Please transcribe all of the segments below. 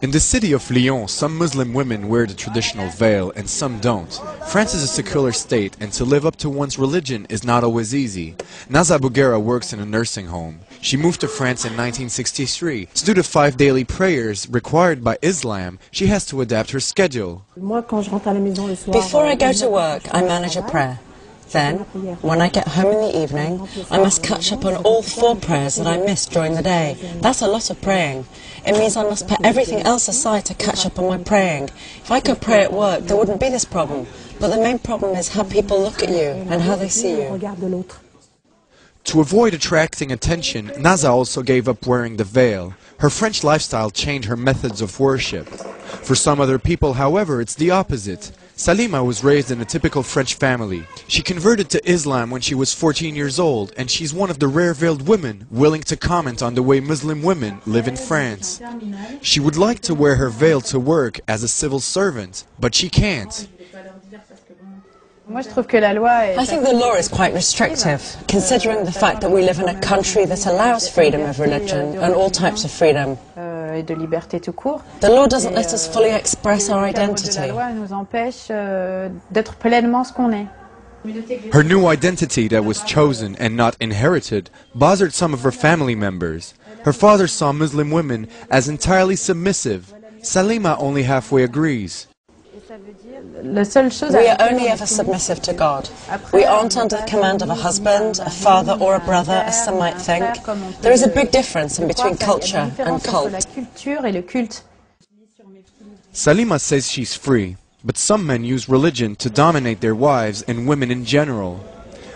In the city of Lyon, some Muslim women wear the traditional veil and some don't. France is a secular state, and to live up to one's religion is not always easy. Naza Bouguera works in a nursing home. She moved to France in 1963. Due to 5 daily prayers required by Islam, she has to adapt her schedule. Before I go to work, I manage a prayer. Then, when I get home in the evening, I must catch up on all 4 prayers that I missed during the day. That's a lot of praying. It means I must put everything else aside to catch up on my praying. If I could pray at work, there wouldn't be this problem. But the main problem is how people look at you and how they see you. To avoid attracting attention, Naza also gave up wearing the veil. Her French lifestyle changed her methods of worship. For some other people, however, it's the opposite. Salima was raised in a typical French family. She converted to Islam when she was 14 years old, and she's one of the rare veiled women willing to comment on the way Muslim women live in France. She would like to wear her veil to work as a civil servant, but she can't. I think the law is quite restrictive, considering the fact that we live in a country that allows freedom of religion and all types of freedom. The law doesn't let us fully express our identity. Her new identity that was chosen and not inherited bothered some of her family members. Her father saw Muslim women as entirely submissive. Salima only halfway agrees. We are only ever submissive to God. We aren't under the command of a husband, a father or a brother, as some might think. There is a big difference in between culture and cult. Salima says she's free, but some men use religion to dominate their wives and women in general.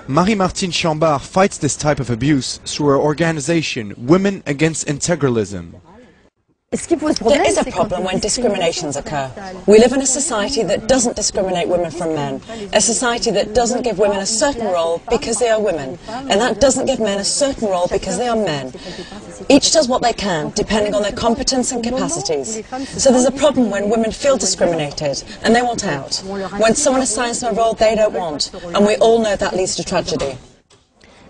Marie-Martine Chambard fights this type of abuse through her organization, Women Against Integralism. There is a problem when discriminations occur. We live in a society that doesn't discriminate women from men, a society that doesn't give women a certain role because they are women, and that doesn't give men a certain role because they are men. Each does what they can, depending on their competence and capacities. So there's a problem when women feel discriminated, and they want out. When someone assigns them a role they don't want, and we all know that leads to tragedy.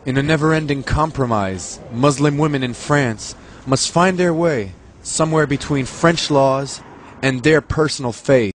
In a never-ending compromise, Muslim women in France must find their way somewhere between French laws and their personal faith.